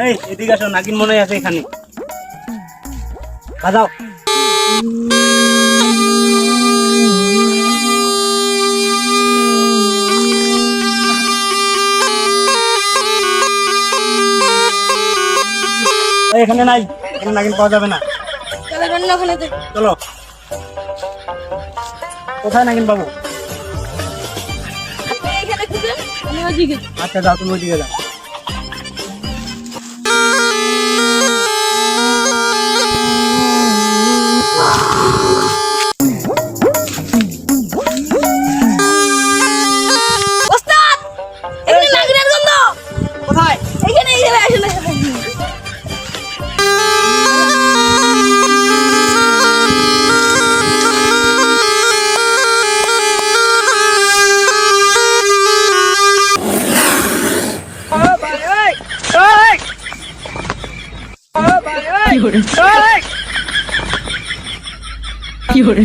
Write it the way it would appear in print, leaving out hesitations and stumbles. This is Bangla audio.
এই এদিকে আসো, নাগিন মনে হয় আছে এখানে। বাজাও। এখানে নাই, এখানে নাগিন পাওয়া যাবে না। চলো। কোথায় নাগিন বাবু? আচ্ছা যাও, তুমি ওইদিকে যাও। কোথায়? কি করে